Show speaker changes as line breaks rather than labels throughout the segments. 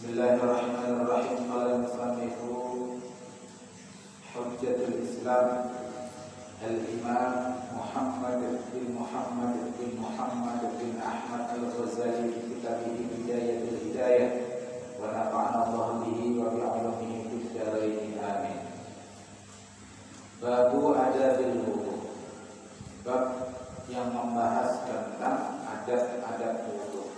Bismillahirrahmanirrahim. Qala al-musannifu Hujjatul Islam Al-Imam Muhammad bin Muhammad bin Muhammad bin Ahmad Al-Ghazali fi kitabih Bidayatul Hidayah wa nafa'ana Allah bihi wa bi'ulumihi fid dharain. Amin. Babu adabil wudu. Bab yang membahas tentang adab-adab wudu.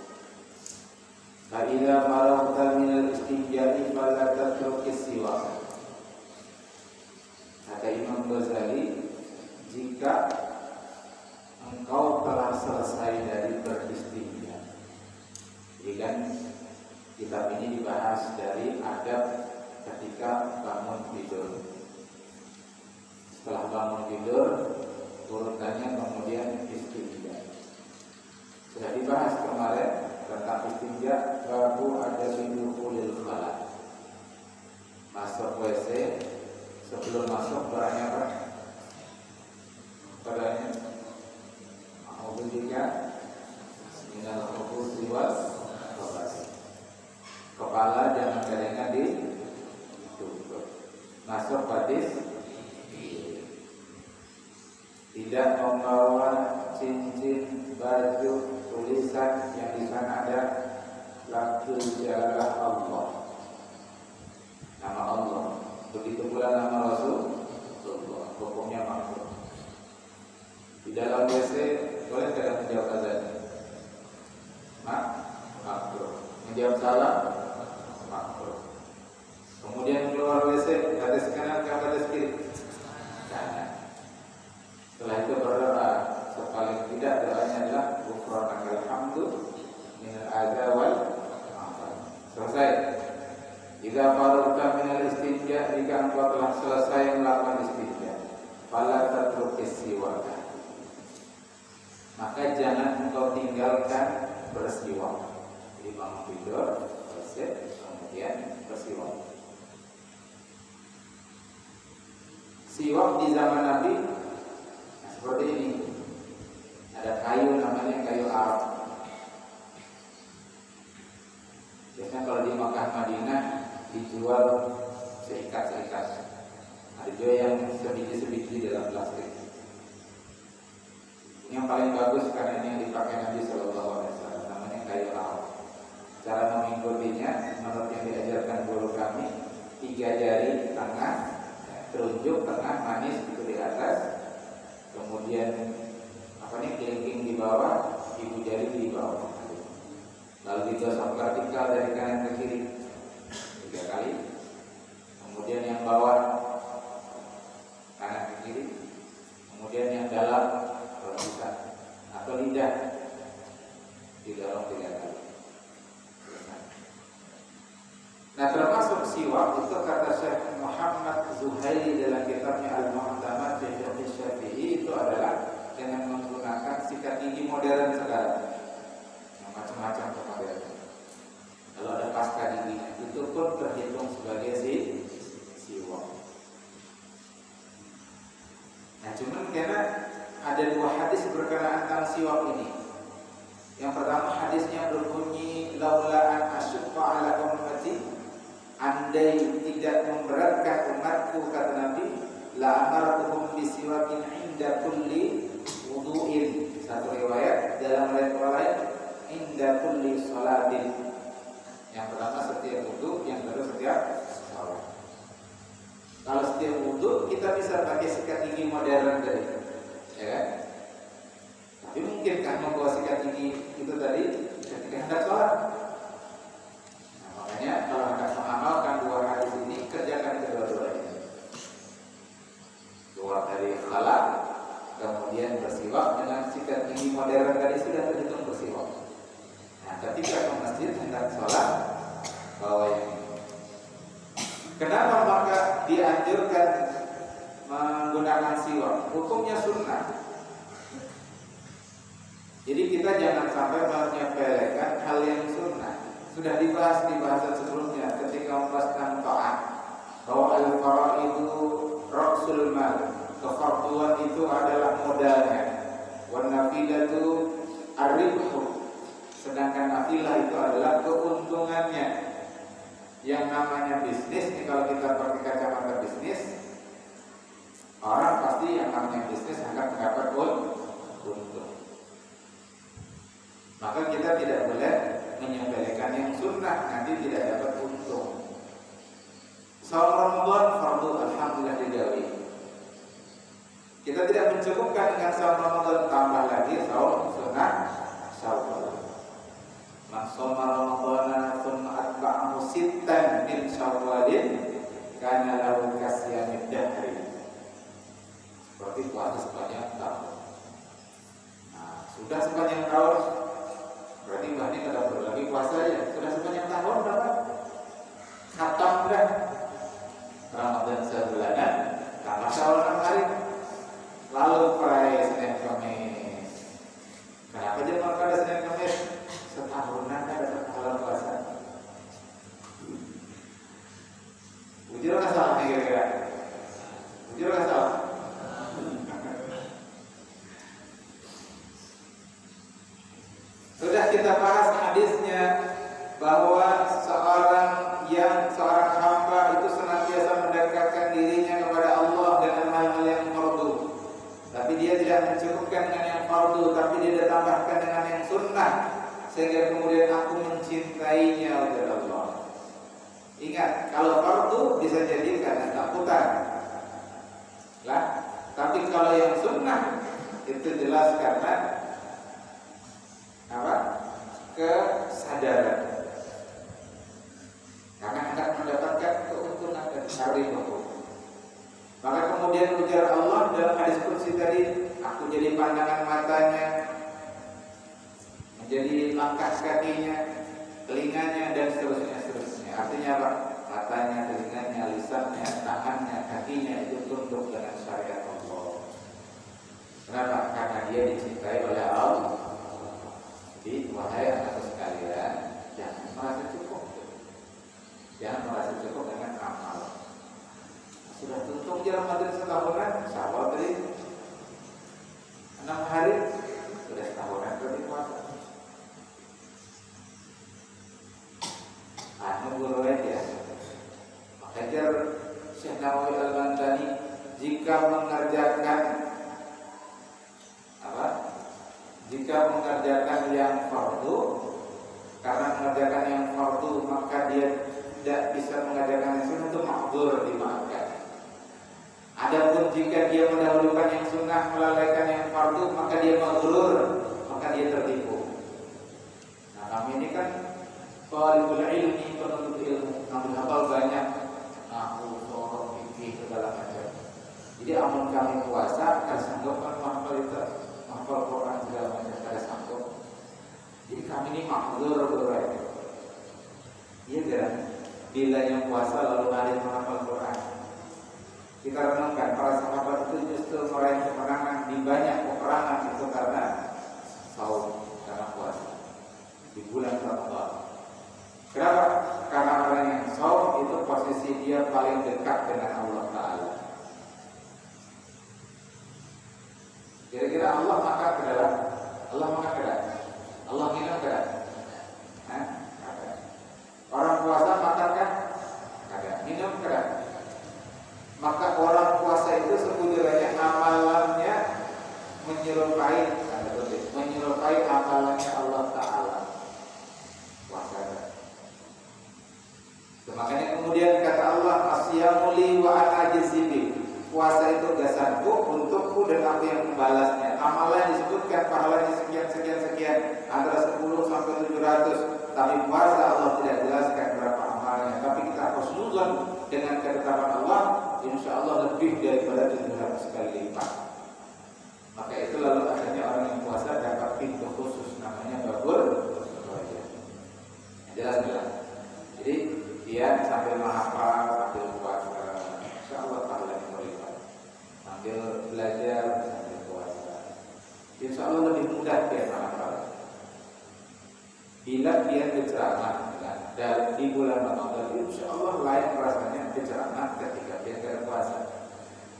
Fa'idha faragta minal istinja'i fala tatrukis siwak. Kata Imam Ghazali, jika engkau telah selesai dari beristinja. Jadi kan kitab ini dibahas dari adab ketika bangun tidur. Setelah bangun tidur, urutannya kemudian istinja. Sudah dibahas kemarin tentang istinja, babu ada dukhulil khala. Masuk WC, sebelum masuk beranya apa? Beranya a'udzubika minal khubuthi wal khaba'ith. Kepala jangan kedengaran ditutup. Masuk hadis, tidak membawa cincin, baju, tulisan yang di sana ada lafzul jalalah Allah, nama Allah. Begitu pula nama Rasulullah, hukumnya makruh. Di dalam WC boleh tidak menjawab azan? Makruh. Menjawab salah? Makruh. Kemudian keluar WC, batas kanan ke batas kiri? Kanan. Setelah itu berdoa. Paling tidak doanya adalah ghufranakal hamdu minal adza wal afat. Selesai. Jika faragta minal istinja, jika engkau telah selesai melakukan istinja, fala tatrukis siwak. Maka jangan engkau tinggalkan bersiwak. Jadi bangun tidur, bersih, kemudian bersiwak. Siwak di zaman Nabi seperti ini. Ada kayu namanya kayu Arab. Biasanya kalau di Makkah Madinah dijual seikat-seikat. Ada juga yang sebiji-sebiji dalam plastik. Yang paling bagus karena ini yang dipakai Nabi Sallallahu Alaihi Wasallam, namanya kayu Arab. Cara mengikutinya menurut yang diajarkan guru kami, 3 jari tengah, telunjuk tengah manis itu di atas, kemudian kelingking di bawah, ibu jari di bawah. Lalu digosok vertikal dari kanan ke kiri 3 kali. Kemudian yang bawah kanan ke kiri. Kemudian yang dalam kalau bisa atau lidah didorong 3 kali. Nah, termasuk siwak itu kata Syekh Muhammad Zuhaili dalam kitabnya Al-Mu'tamad fi Fiqh Syafi'i, itu adalah dengan menggunakan sikat gigi modern sekarang, yang macam-macam modern. Kalau ada pasta giginya, itu pun terhitung sebagai siwak. Nah, cuman karena ada 2 hadis berkenaan tentang siwak ini. Yang pertama hadisnya berbunyi, laula an asyqa ala ummati, andai tidak memberatkan umatku, kata Nabi, la amartuhum bisiwakin inda kulli wudu'in. Satu riwayat, dalam riwayat lain inda kulli sholatin. Yang pertama setiap wudu, yang kedua setiap sholat. Kalau setiap wudu kita bisa pakai sikat gigi modern tadi, ya kan? Tapi mungkin kan membawa sikat gigi itu tadi ketika hendak sholat. Nah, makanya kalau hendak mengamalkan 2 hadis ini, kerjakan kedua-duanya. Keluar dari khala, kemudian bersiwak dengan sikat gigi modern tadi sudah terhitung bersiwak. Nah, ketika ke masjid hendak sholat, bawa yang ini. Kenapa maka dianjurkan menggunakan siwak? Hukumnya sunnah. Jadi kita jangan sampai menyepelekan hal yang sunnah. Sudah dibahas di bahasan sebelumnya ketika membahas tentang ta'at, bahwa al-faraidu ra'sul mal. Kefarduan itu adalah modalnya. Wan nafilatu ar-ribhu. Sedangkan nafilah itu adalah keuntungannya. Yang namanya bisnis nih, kalau kita pakai kacamata bisnis, orang pasti yang namanya bisnis akan mendapat untung. Maka kita tidak boleh menyepelekan yang sunnah, nanti tidak dapat untung. Saum Ramadan fardu alhamdulillah digawi. Kita tidak mencukupkan dengan saum Ramadan, tambah lagi saum sunnah Syawal. Man shoma Ramadana thumma atba'ahu sittan min Syawalin kana lahu kasyamid dahri. Seperti puasa sepanjang tahun. Nah, sudah sepanjang tahun, berarti Mbah ini tidak perlu lagi puasa ya. Sudah sepanjang tahun berapa? Khatam dah. Ramadan sebulanan, tambah Syawal 6 hari. Lalu mulai Senin Kamis. Kenapa dia makan ada Senin Kamis? Setahunan ada pahala puasa. Ujur nggak salah nih kira-kira? Ujur nggak salah? Sudah kita bahas hadisnya bahwa seorang hamba itu senantiasa mendekatkan dirinya kepada Allah dengan hal-hal yang fardu. Tapi dia tidak mencukupkan dengan yang fardu, tapi dia tambahkan dengan yang sunnah, sehingga kemudian aku mencintainya oleh Allah. Ingat, kalau fardu bisa jadi karena takutan lah, tapi kalau yang sunnah itu jelas karena apa? Kesadaran. Karena hendak mendapatkan keuntungan dan syariah. Maka kemudian ujar Allah dalam hadis kursi tadi, aku jadi pandangan matanya, menjadi langkah kakinya, telinganya, dan seterusnya. Artinya apa? Matanya, telinganya, lisannya, tangannya, kakinya itu tunduk dengan syariat Allah. Kenapa? Karena dia dicintai oleh Allah. Jadi wahai anak sekalian, jangan merasa cukup. Jangan merasa cukup dengan amal. Sudah tuntung jalan Ramadan setahunan, Syawal tadi 6 hari, sudah setahunan berarti puasa. Guru ya. Ajar Syekh Nawawi Al-Bantani, jika mengerjakan apa? Jika mengerjakan yang fardu, karena mengerjakan yang fardu maka dia tidak bisa mengerjakan yang sunnah, itu ma'dzur, dimaafkan. Adapun jika dia mendahulukan yang sunnah melalaikan yang fardu, maka dia maghrur, maka dia tertipu. Nah, kami ini kan talibul ilmi, penuntut ilmu, ngambil hafal banyak, nahwu, soroh, fikih, segala macam. Jadi amun kami puasa, kan sanggup kan menghafal itu, menghafal Quran segala macam, kada sanggup. Jadi kami ini maghrur berarti. Iya kan? Bila yang puasa lalu ada yang menghafal Quran. Kita renungkan para sahabat itu justru meraih kemenangan di banyak peperangan itu karena saum, karena puasa di bulan Ramadan. Kenapa? Karena orang yang saum itu posisi dia paling dekat dengan Allah Ta'ala. Kira-kira Allah makan ke dalam? Allah makan ke dalam? Allah minum ke dalam? Orang puasa makan kan? Ada. Minum ke dalam? Maka orang puasa itu sebetulnya amalannya menyerupai amalannya Allah Ta'ala. Puasa. Makanya kemudian kata Allah, asyamu li wa ana ajzibi. Puasa itu gasanku, untukku, dan aku yang membalasnya. Amalan disebutkan pahalanya sekian antara 10 sampai 700. Tapi puasa Allah tidak jelaskan berapa amalnya. Tapi kita harus nuzul dengan ketetapan Allah, insya Allah lebih daripada 700 kali lipat. Maka itu lalu akhirnya orang yang puasa dapat pintu khusus namanya babur. Jelas. Jadi dia sambil menghafal, sambil puasa, insya Allah pahalanya berlipat. Sambil belajar, sambil puasa, insya Allah lebih mudah dia menghafal. Bila dia berceramah dan di bulan Ramadan, insya Allah lain rasanya berceramah ketika dia tidak puasa.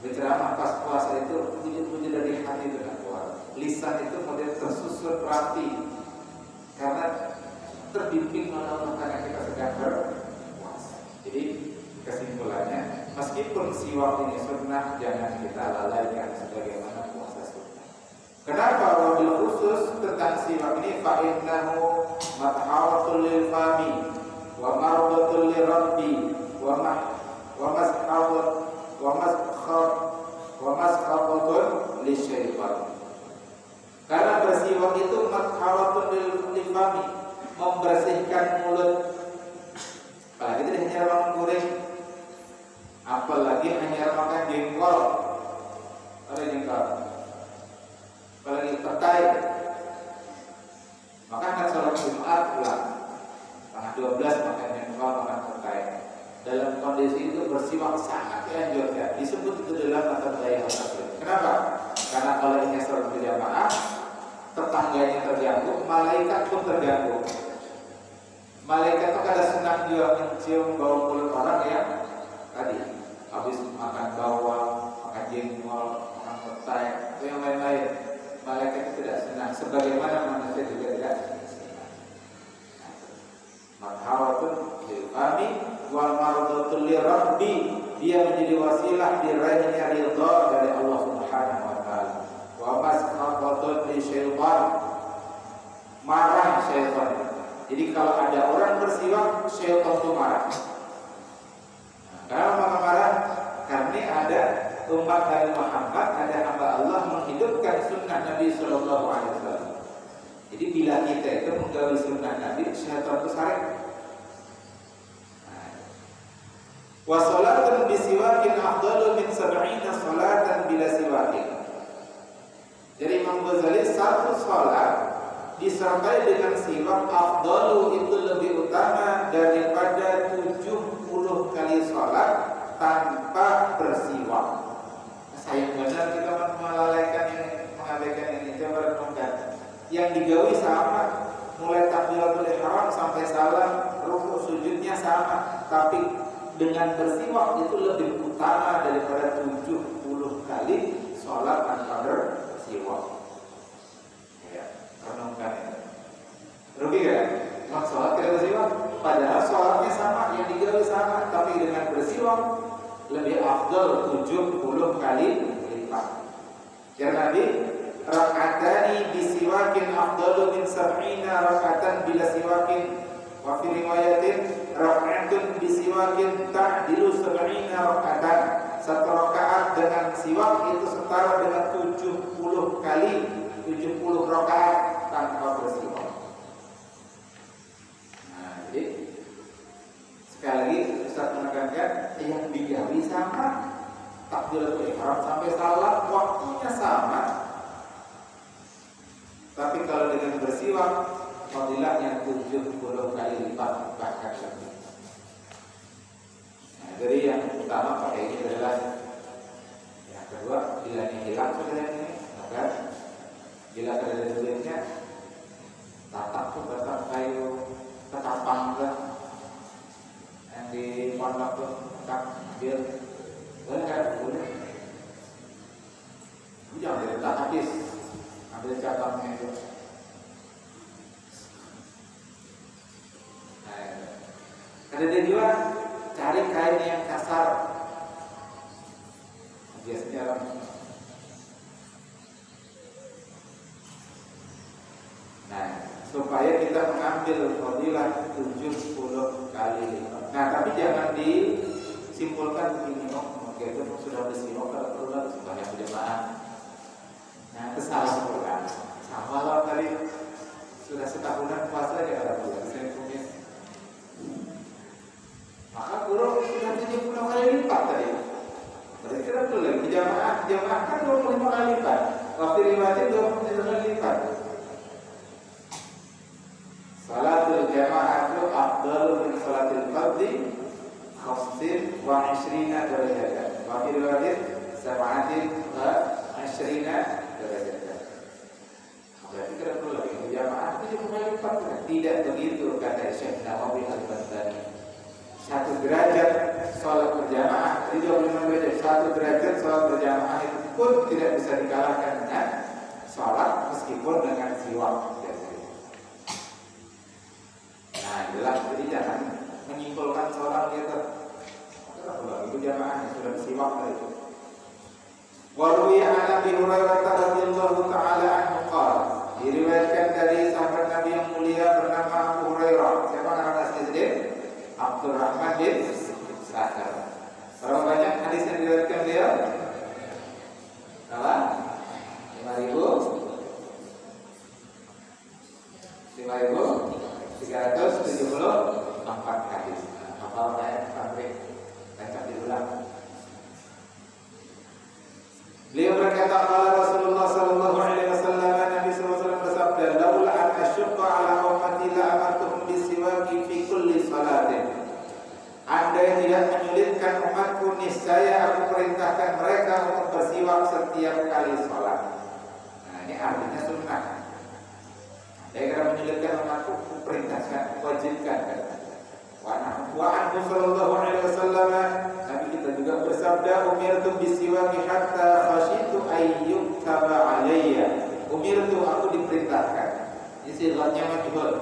Berceramah pas puasa itu puji-puji dari hati dengan puasa. Lisan itu model tersusun rapi karena terbimbing oleh Allah karena kita sedang berpuasa. Jadi kesimpulannya, meskipun siwak ini sunnah, jangan kita lalaikan sebagaimana puasa sunnah. Kenapa wabil khusus tentang siwak ini? Fa innahu mathawatul lil fami wa mardatul lirabbi wa masqafatun lisyaitan. Karena bersiwak itu mathawatul lil fami, membersihkan mulut. Apalagi tidak hanya makan goreng, apalagi hanya makan jengkol, apalagi petai. Maka akan sholat Jumat pulang tanggal 12 makan jengkol, makan petai. Dalam kondisi itu bersiwak sangat dianjurkan. Disebut itu dalam kata daya hasab. Kenapa? Karena kalau ini sholat berjamaah, tetangganya terganggu, malaikat pun terganggu. Malaikat itu kadang senang juga mencium bau mulut orang yang tadi habis makan bawang, makan jengkol, makan petai, atau yang lain-lain. Malaikat itu tidak senang, sebagaimana manusia juga tidak senang. Mathawatul lil fami wal mardatul lirabbi, dia menjadi wasilah diraihnya ridha dari Allah Subhanahu wa taala. Wa masqafatun li syaitan, marah syaitan. Jadi kalau ada orang bersiwak, syaitan itu marah. Kenapa marah? Karena ada umat Nabi Muhammad, ada hamba Allah menghidupkan sunnah Nabi Sallallahu Alaihi Wasallam. Jadi bila kita itu menggawi sunnah Nabi, syaitan itu sarek. Wa salatun bisiwakin afdalu min 70 salatan bila siwakin. Jadi Imam Ghazali, satu salat disertai dengan siwak afdalu itu lebih utama daripada 70 kali sholat tanpa bersiwak. Sayang benar kita melalaikan ini, mengabaikan ini. Coba renungkan. Yang digawi sama, mulai takbiratul ihram sampai salam, rukuk sujudnya sama, tapi dengan bersiwak itu lebih utama daripada 70 kali sholat tanpa bersiwak. Renungkan itu. Rugi kan? Mak sholat tidak bersiwak, padahal sholatnya sama, yang digawi sama, tapi dengan bersiwak lebih afdal 70 kali lipat. Ya Nabi, rakatani bisiwakin afdalu min 70 rakatan bila siwakin. Wa fi riwayatin rakatun bisiwakin ta'dilu 70 rakatan. Satu rakaat dengan siwak itu setara dengan 70 kali 70 rakaat tanpa bersiwak. Nah, jadi sekali lagi Ustaz menekankan yang digawi sama, takbiratul ihram sampai salat waktunya sama. Tapi kalau dengan bersiwak, fadilahnya 70 kali lipat bahkan lebih. Nah, jadi yang utama pakai ini adalah yang kedua, bila ini hilang sudah ini, maka bila ada duitnya, tatap tuh tatap kayu, ketapang kan, yang di pondok tuh tetap ambil, boleh kan? Boleh. Jangan diletak habis, ambil cabangnya itu. Nah, ada dia juga cari kain yang kasar, biasanya orang. Nah, supaya kita mengambil fadilah 70 kali lipat. Nah, tapi jangan disimpulkan begini, oke itu sudah bersiwak kalau perlu harus banyak berjamaah. Nah, itu salah pula. Sama lah tadi sudah setahunan puasa dia kata bulan saya punya. Maka guru sudah 70 kali lipat tadi. Berarti kita perlu lagi berjamaah kan 25 kali lipat. Waktu riwayatnya 27 kali lipat. Salatul jamaah itu afdalu min salatil fardhi khamsin wa 20 derajat. Wa fi riwayat 27 derajat. Berarti kita perlu lagi berjamaah 70 kali lipat. Tidak begitu kata Syekh Nawawi Al-Bantani. 1 derajat salat berjamaah 25 derajat. 1 derajat salat berjamaah itu pun tidak bisa dikalahkan dengan salat meskipun dengan siwak. Nah, jelas, jadi jangan menyimpulkan seorang gitu. berjamaah sudah bersiwak dari itu. Waruwi an Abi Hurairah radhiyallahu taala anhu qala, diriwayatkan dari sahabat Nabi yang mulia bernama Abu Hurairah. Siapa nama aslinya? Abdurrahman bin Sakhar. Berapa banyak hadis yang diriwayatkan beliau? Berapa? 5.374 hadis. Hafal ayat pabrik baca diulang. Beliau berkata, qala Rasulullah sallallahu alaihi wasallam, Nabi sallallahu alaihi wasallam bersabda, laula an asyqa ala ummati la amartuhum bisiwaki fi kulli salatin. Andai tidak menyulitkan umatku, niscaya aku perintahkan mereka untuk bersiwak setiap kali salat. Nah, ini artinya sunnah. Andai tidak menyulitkan umatku, aku perintahkan, wajibkan. Wa anhu sallallahu alaihi wasallam, Nabi kita juga bersabda, umirtu bisiwaki hatta khashitu ayyuktaba alayya. Umirtu, aku diperintahkan. Ini sifatnya majhul.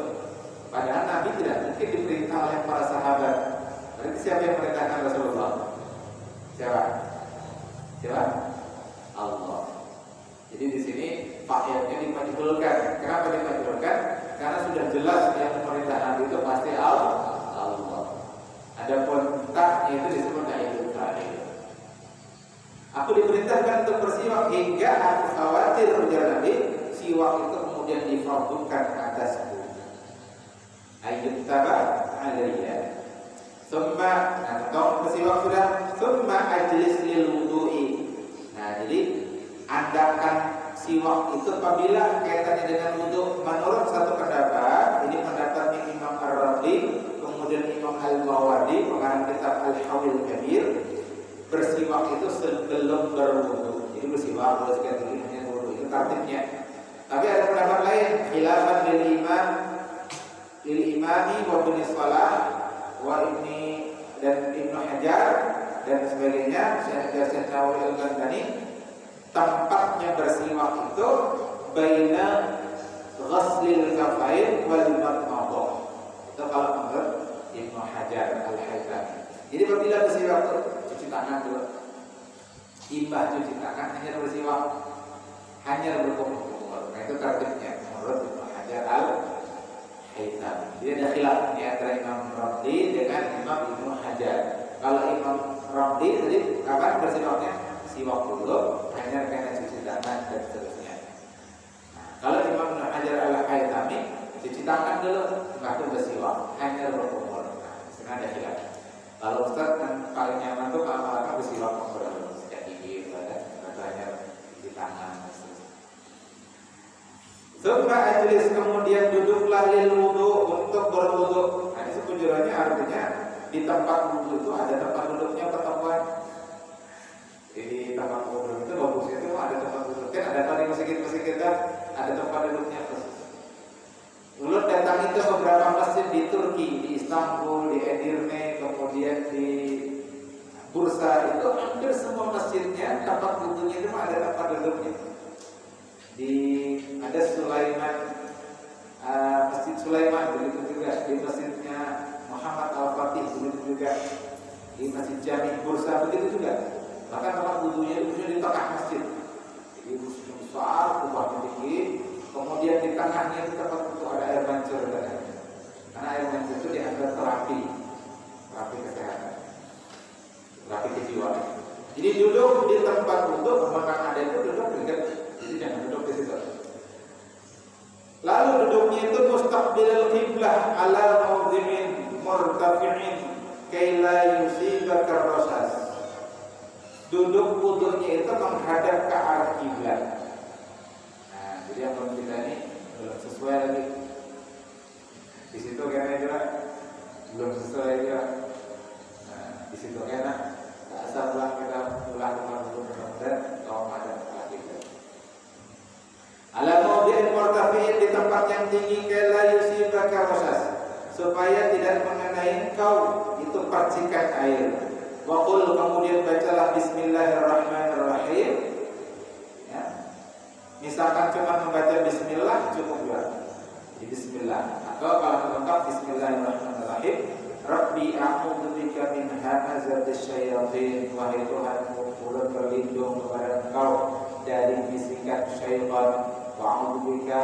Padahal Nabi tidak mungkin diperintah oleh para sahabat. Berarti siapa yang perintahkan Rasulullah? Siapa? Allah. Jadi di sini failnya dimajhulkan. Kenapa dimajhulkan? Karena sudah jelas yang memerintah Nabi itu pasti Allah. Adapun taknya itu disebut naibul fa'il. Aku diperintahkan untuk bersiwak hingga aku khawatir ujar Nabi, siwak itu kemudian difardukan atasku. Ayyuktaba alayya. Summa, nah bersiwak sudah. Summa ajlis lil wudu'i. Nah, jadi andakan siwak itu apabila kaitannya dengan wudu, menurut satu pendapat, ini pendapatnya Imam Ar-Razi, kemudian Imam Al-Mawardi pengarang kitab Al-Hawil Kabir, bersiwak itu sebelum berwudu. Jadi bersiwak harus dulu hanya wudu, itu tartibnya. Tapi ada pendapat lain, khilafan lil imami wa bin Salah wa ini dan Ibnu Hajar dan sebagainya, Syekh Nawawi Al-Albani, tempatnya bersiwak itu baina ghaslil kafain wal madmadah. Itu kalau menurut Ibnu Hajar Al-Haythami. Jadi apabila bersiwak itu cuci tangan dulu. Imbah cuci tangan hanya bersiwak, hanya berkumur-kumur. Nah, itu tertibnya menurut Ibnu Hajar Al-Haythami. Jadi ada khilaf di antara Imam Ramli dengan Imam Ibnu Hajar. Kalau Imam Ramli tadi kapan bersiwaknya? Siwak dulu, hanya karena cuci tangan dan seterusnya. Nah, kalau Imam Ibnu Hajar Al-Haythami, cuci tangan dulu, baru bersiwak, hanya berkumur. Nah, ada khilaf. Kalau Ustaz yang paling nyaman tuh kalau bersiwak kumur sejak gigi, atau hanya cuci tangan. Summa ajlis, kemudian duduklah lil wudu, untuk berwudu. Nah, ini sejujurnya artinya di tempat wudu itu ada tempat duduknya pertemuan. Di tempat wudu itu bagusnya itu ada tempat duduk. Kan ada tadi masjid kita ada tempat duduknya khusus. Ulun datang itu beberapa masjid di Turki, di Istanbul, di Edirne, kemudian di Bursa, itu hampir semua masjidnya tempat wudunya itu ada tempat duduknya. Ada Sulaiman, Masjid Sulaiman begitu juga, di masjidnya Muhammad Al-Fatih begitu juga, di Masjid Jami Bursa begitu juga. Bahkan tempat wudunya itu di tengah masjid. Jadi masjid besar, kubahnya tinggi, kemudian di tengahnya itu tempat untuk ada air mancur. Karena air mancur itu dianggap terapi kesehatan, terapi kejiwaan. Jadi duduk di tempat wudu, bahkan ada itu duduk dekat. Jadi jangan duduk di situ. Lalu duduknya itu mustaqbilal qiblah ala mawdhi'in murtafi'in kay la yusibaka rasas. Duduk wudunya itu menghadap ke arah kiblat. Nah, jadi yang belum kita ini belum sesuai lagi. Di situ kayaknya juga belum sesuai juga. Nah, di situ kayaknya nggak asal kita ulang dulu dan kalau ada ala mawdi'in murtafi'in, di tempat yang tinggi, kala yusibaka rasas, supaya tidak mengenai engkau itu percikan air. Wa qul, kemudian bacalah bismillahirrahmanirrahim. Ya. Misalkan cuma membaca bismillah cukup juga. Di bismillah. Atau kalau lengkap bismillahirrahmanirrahim, Rabbi a'udzubika min hamazatis syayatin. Wahai Tuhanku, turut berlindung kepada Engkau dari bisikan syaitan. Wa'udzubika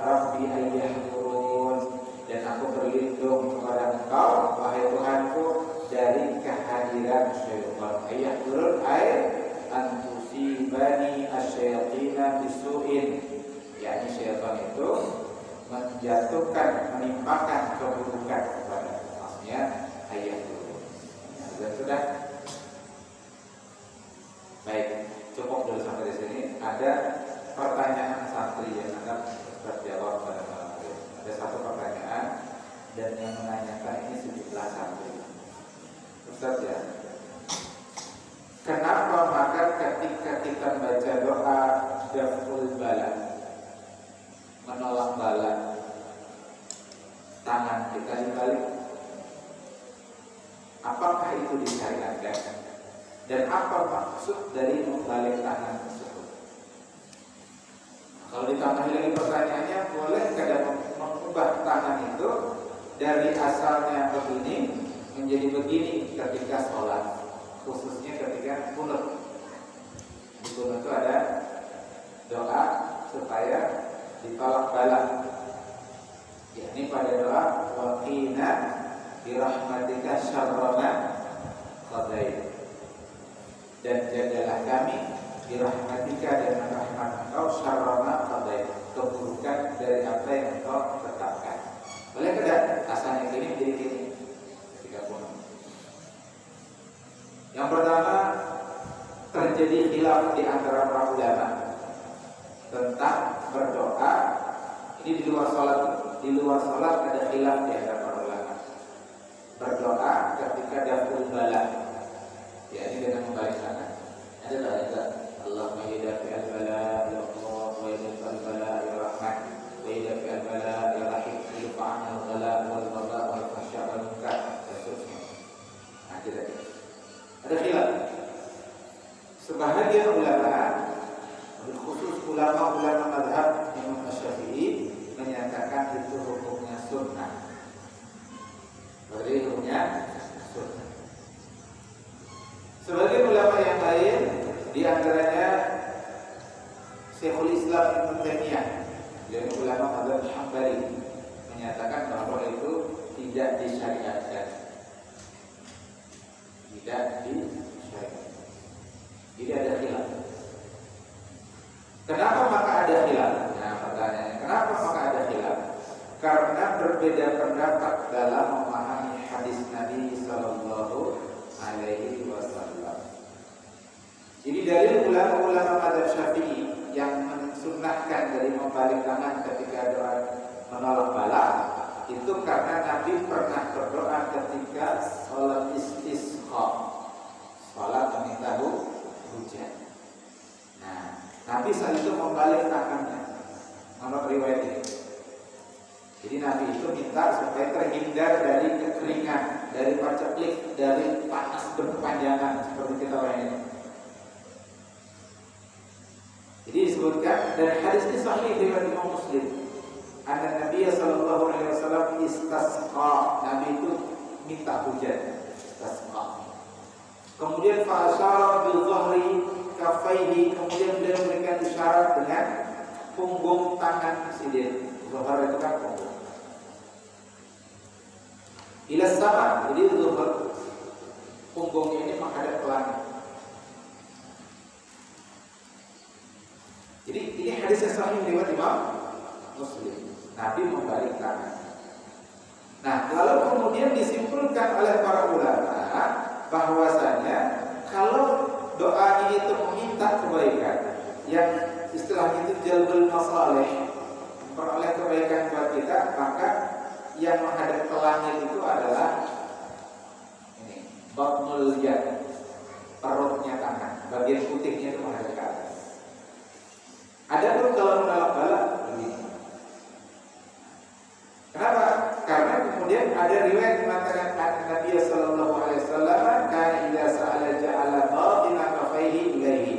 Rabbi ayyahdurun. Dan aku berlindung kepada Engkau, wahai Tuhanku, dari kehadiran syaitan. Ayyahdurun ay antusibani asyayatina bisu'in. yakni syaitan itu menjatuhkan, menimpakan keburukan kepada maksudnya ayat itu. Sudah. Baik, cukup dulu sampai di sini. Ada pertanyaan santri yang akan Ustaz jawab pada malam hari. Ada satu pertanyaan dan yang menanyakan ini sejumlah santri. Ustaz ya, kenapa maka ketika kita baca doa daful bala, menolak bala, tangan kita dibalik, apakah itu disyariatkan? Dan apa maksud dari membalik tangan tersebut? Kalau ditambahi lagi pertanyaannya, boleh kada mengubah tangan itu dari asalnya begini menjadi begini ketika sholat, khususnya ketika qunut. Di qunut itu ada doa supaya ditolak bala. Yakni pada doa waqina birahmatika syarrana qadait. Dan jagalah kami birahmatika dengan rahmat Engkau syarrana qadait, keburukan dari apa yang Engkau tetapkan. Boleh tidak asalnya gini menjadi gini ketika qunut? Yang pertama, terjadi khilaf di antara para ulama tentang berdoa. Ini di luar sholat. Di luar sholat ada khilaf di antara para ulama. Berdoa ketika daful bala, ya ini dengan membalik tangan. Ada tak? Ada. Allahumma hidafi al-bala ya Allah, wa hidafi al-bala ya Rahman, wa hidafi al-bala ya Rahim, yufa'an al-ghala wal-bala wal-fasya wal-munkar, dan seterusnya. Nah, tidak. Ada khilaf. Sebahagian ulama, khusus ulama-ulama mazhab Imam Syafi'i, menyatakan itu hukumnya sunnah. Berarti hukumnya sunnah. Sebagian ulama yang lain, di antaranya Syekhul Islam Ibnu Taimiyah, yang ulama mazhab Hambali, menyatakan bahwa itu tidak disyariatkan. Tidak disyariatkan. Jadi ada khilaf. Kenapa maka ada khilaf? Nah, pertanyaannya, kenapa maka ada khilaf? Karena berbeda pendapat dalam memahami hadis Nabi Sallallahu Alaihi Wasallam. Jadi dari ulama-ulama mazhab Syafi'i yang mensunnahkan dari membalik tangan ketika doa menolak bala, itu karena Nabi pernah berdoa ketika sholat istisqa, sholat meminta hujan. Nah, Nabi saat itu membalik tangannya menurut riwayat ini. Jadi Nabi itu minta supaya terhindar dari kekeringan, dari paceklik, dari panas berkepanjangan seperti kita orang ini. Jadi disebutkan dan hadis ini sahih riwayat Imam Muslim. Ada Nabi sallallahu alaihi wasallam istasqa, Nabi itu minta hujan, istasqa. Kemudian fa asyara bil dhahri kafaihi, kemudian beliau memberikan isyarat dengan punggung tangan sidin. Zuhar itu kan punggung. Ila sama, jadi zuhar punggungnya ini menghadap ke langit. Jadi ini hadis yang sahih riwayat Imam Muslim. Nabi membalik tangan. Nah, lalu kemudian disimpulkan oleh para ulama bahwasanya kalau doa ini itu meminta kebaikan, yang istilahnya itu jalbul masalih, memperoleh kebaikan buat kita, maka yang menghadap ke langit itu adalah ini, batnul yad, perutnya tangan, bagian putihnya itu menghadap ke atas. Adapun kalau menolak bala begini. Kenapa? Karena kemudian ada riwayat mengatakan Nabi sallallahu alaihi wasallam kana idza sa'ala ja'ala batina kafaihi ilaihi.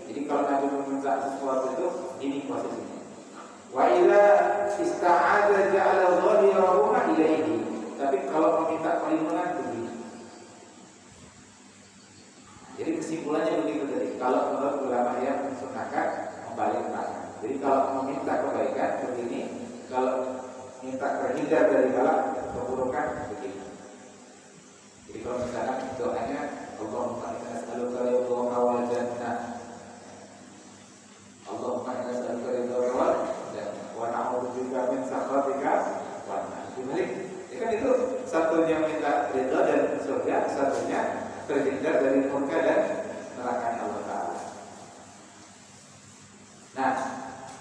Jadi kalau Nabi meminta sesuatu itu ini posisinya. Wa idza ista'adza ja'ala dhahirahu ilaihi. Tapi kalau meminta perlindungan minta terhindar dari bala keburukan begini. Jadi kalau misalnya doanya Allahumma inna nas'aluka ridhaka wal jannah, Allahumma inna nas'aluka ridhaka wal jannah wa na'udzubika min sakhatika wan nar. Ya kan itu satunya minta ridha dan surga, satunya terhindar dari murka dan neraka Allah Ta'ala. Nah,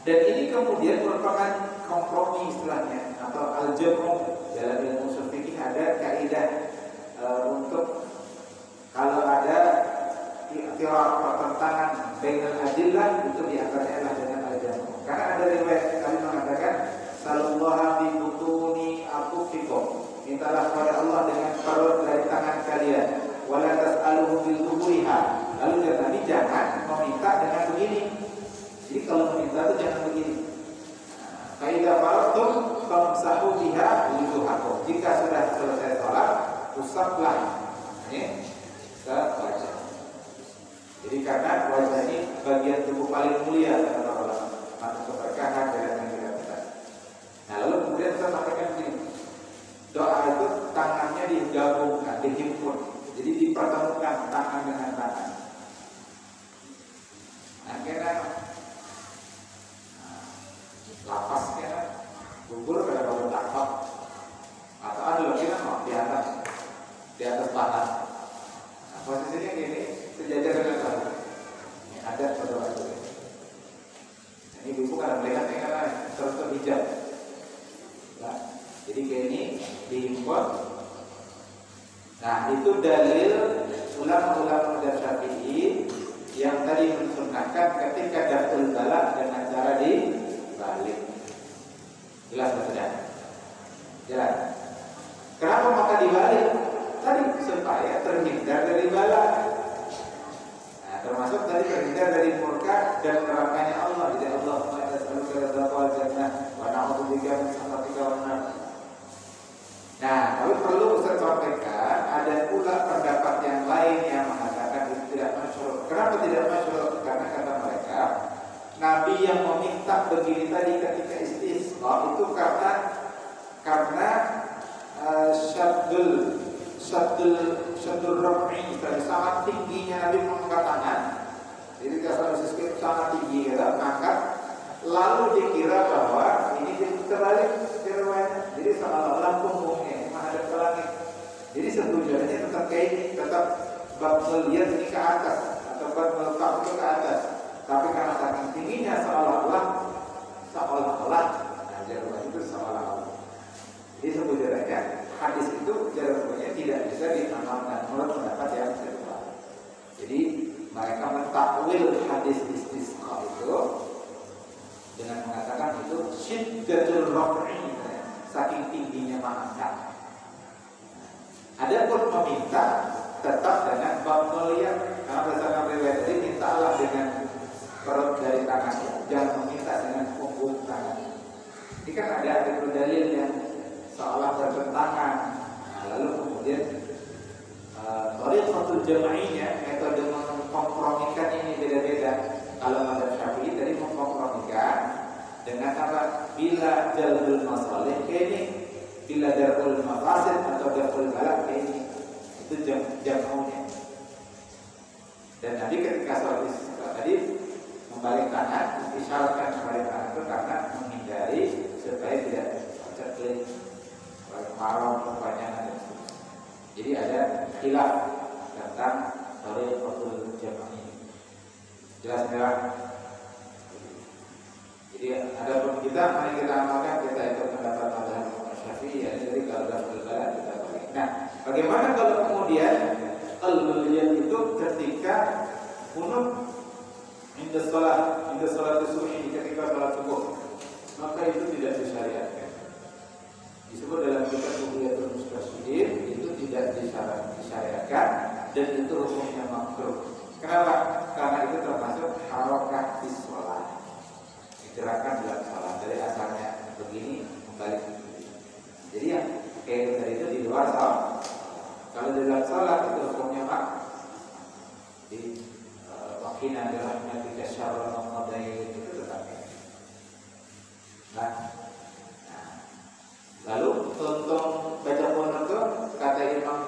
dan ini kemudian merupakan kompromi istilahnya atau al-jamu. Dalam ilmu ushul fikih ada kaidah untuk kalau ada ikhtilaf pertentangan bainal adillah, itu diantaranya adalah dengan al-jamu. Karena ada riwayat kami mengatakan sallallahu bi butuni akufikum, mintalah kepada Allah dengan perut dari tangan kalian, wala tas'aluhu bil tuhuriha. Lalu kata Nabi, jangan meminta dengan begini. Jadi kalau meminta itu jangan begini. Fa idza faraghtum famsahu biha wujuhakum. Jika sudah selesai salat, usaplah ini ke wajah. Jadi karena wajah ini bagian tubuh paling mulia kata para ulama, maka keberkahan dan yang kita. Nah, lalu kemudian kita sampaikan begini. Doa itu tangannya digabungkan, dihimpun. Jadi dipertemukan tangan dengan tangan. Akhirnya lapasnya gugur pada bawah tapak atau ada lagi kan di atas paha. Nah, posisinya gini, sejajar dengan tangan. Ini ada berdoa itu. Ini ibu kalau melihat ini kan terus hijab. Nah, jadi kayak ini diimpor. Nah, itu dalil ulama-ulama mazhab Syafi'i yang tadi mensunnahkan ketika daful balak dengan cara dibalik. Jelas tidak? Jelas. Kenapa maka dibalik? Tadi supaya terhindar dari balak. Nah, termasuk tadi terhindar dari murka dan nerakanya Allah. Jadi Allah Subhanahu wa ta'ala wa na'udzubika min sakhatika wan nar. Nah, tapi perlu Ustaz sampaikan ada pula pendapat yang lain yang mengatakan itu tidak masyhur. Kenapa tidak masyhur? Karena kata mereka Nabi yang meminta begini tadi ketika istisqa itu karena syaddul raf'i, sangat tingginya Nabi mengangkat tangan. Jadi kalau istisqa itu sangat tinggi kita mengangkat, lalu dikira bahwa ini terbalik riwayatnya. Jadi seolah-olah punggungnya menghadap ke langit. Jadi setujuannya tetap kayak ini, tetap bab melihat ini ke atas atau bab meletak itu ke atas. Tapi karena saking tingginya seolah-olah jarum itu seolah-olah. Jadi sebenarnya hadis itu jarumnya tidak bisa diamalkan menurut pendapat yang kedua. Jadi mereka mentakwil hadis istisqa itu dengan mengatakan itu syiddatul raf'i, saking tingginya mengangkat. Adapun meminta tetap dengan bab melihat, karena berdasarkan riwayat tadi mintalah dengan perut dari tangannya, jangan meminta dengan punggung tangan. Ini kan ada dalil yang seolah bertentangan. Nah, lalu kemudian thariqatul jama'iynya, metode mengkompromikan ini beda-beda. Kalau mazhab Syafi'i tadi mengkompromikan dengan apa? Bila jalbul masalih kayak ini, bila darul mafasid atau darul balak kayak ini. Itu jam'unya. Dan Nabi ketika sholat istisqa tadi membalik tangan, isyaratkan membalik tangan itu karena menghindari supaya tidak terjadi marah kepanjangan. Jadi ada khilaf tentang thariqatul jam'i. Jelas merah. Jadi ada pun kita, mari kita amalkan, kita ikut pendapat mazhab Syafi'i ya. Jadi kalau dah berjalan kita balik. Nah, bagaimana kalau kemudian al-muliyat itu ketika kunut inda salat subuh, ketika salat subuh, maka itu tidak disyariatkan. Disebut dalam kitab Bughyatul Mustashriqin itu tidak disyariatkan dan itu hukumnya makruh. Kenapa? Karena itu termasuk harokat di sholat, gerakan dalam sholat. Dari asalnya begini membalik begini. Jadi yang kayak tadi itu di luar sholat. Kalau di dalam sholat itu hukumnya makruh. Di wakina dirahmatika syarrul qadain itu tetap. Nah, tuntung baca kunut itu kata Imam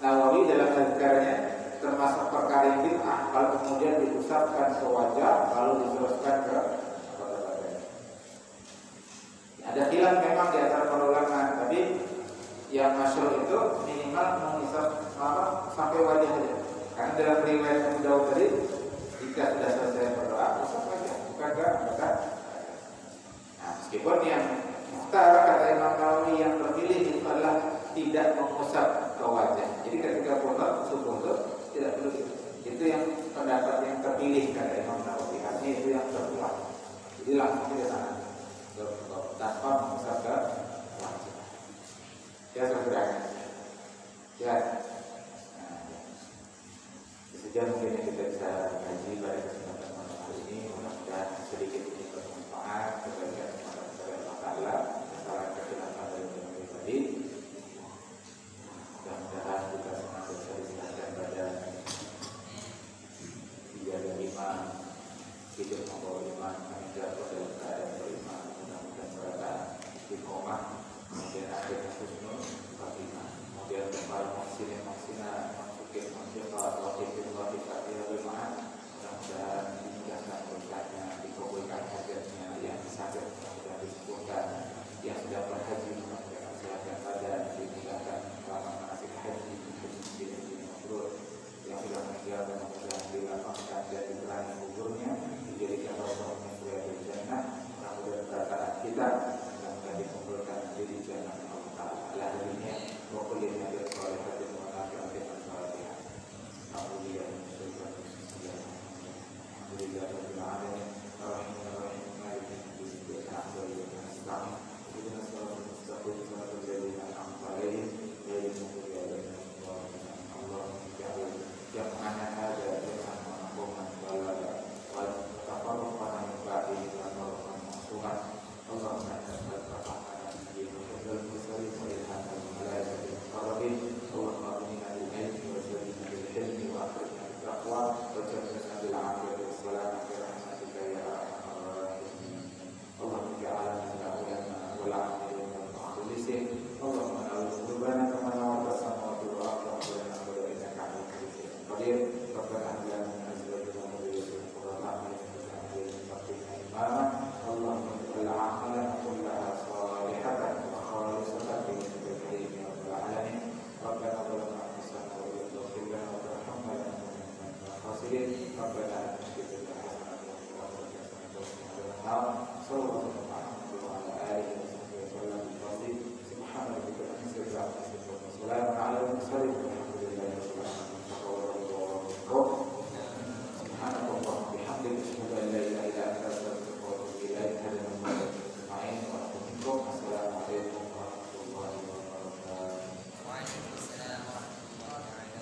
Nawawi dalam azkarnya termasuk perkara yang bid'ah kalau kemudian diusapkan ke wajah lalu diteruskan ke badan. Ada khilaf memang di antara para ulama, tapi yang masyhur itu minimal mengisap sampai wajah saja. Karena dalam riwayat Abu Dawud tadi jika sudah selesai berdoa usap wajah, bukan ke badan. Nah, meskipun yang mukhtar kata Imam Nawawi yang terpilih itu adalah tidak mengusap ke wajah. Jadi ketika kunut, tidak perlu itu. Itu yang pendapat yang terpilih kata Imam Nawawi. Artinya itu yang terkuat. Jadi langsung ke sana tanpa mengusap ke wajah. Ya saudara. Ya. Sejauh mungkin yang kita bisa kaji pada kesempatan malam hari ini, mudah-mudahan sedikit ini bermanfaat kepada Allah Taala antara kekhilafan dari Nabi tadi. Mudah-mudahan kita senantiasa diserahkan pada menjaga iman, hidup membawa iman, menjaga dalam keadaan beriman, mudah-mudahan berada istiqomah, kemudian akhir husnul khatimah, kemudian kembali maksina masukin masyarakat watifat ya beriman, mudah-mudahan dimudahkan berkatnya, dikabulkan hajatnya, yang sakit mudah disembuhkan, yang sedang berhaji mudah-mudahan kesehatan badan dimudahkan selama manasik haji yang sudah meninggal dan mudah-mudahan dilapangkan dan dikurangi kuburnya, dijadikan rohnya surga di jannah, mudah-mudahan berkatan kita mudah-mudahan dikumpulkan di jannah Allah Ta'ala ala dunia wa kulli nabiyyyin shalihatin wa nafi'atin al-fatihah. Alhamdulillah alhamdulillah rabbil alamin arrahmanirrahim maliki yaumiddin na'budu wa nasta'in ihdinas siratal mustaqim siratal ladzina an'amta 'alaihim ghairil maghdubi 'alaihim waladdallin. Allahumma ja'al jam'ana hadza jam'an marhuman wal tafarruqana min ba'dihi tafarruqan ma'suman. Allahumma nas'aluka rahmatan min indika wa sallim wa ilhaman min malaikatil muqarrabin. Allahumma aghnina bil ilmi wa zidna bil hilmi wa akhrijna bit taqwa wa jannibna bil 'afiyati was salamati bi rahmatika ya arhamar rahimin. Allahumma ja'alna min ulama wal 'amilin wal mukhlisin. Allahumma nawwir qulubana kama nawwarta samawati wal ardi wa qina adzaban innaka 'alimun qadir. Rabbana hab lana min azwajina wa dhurriyyatina qurrata a'yun waj'alna lil muttaqina imama. Allahumma ij'al a'malana kullaha salihatan wa khalisatan liwajhika al-karim ya rabbal alamin. Rabbana zalamna anfusana wa illam taghfir lana wa tarhamna lanakunanna minal khasirin. Rabbana atina fid dunya hasanatan wa fil akhirati hasanatan wa qina adzaban nar.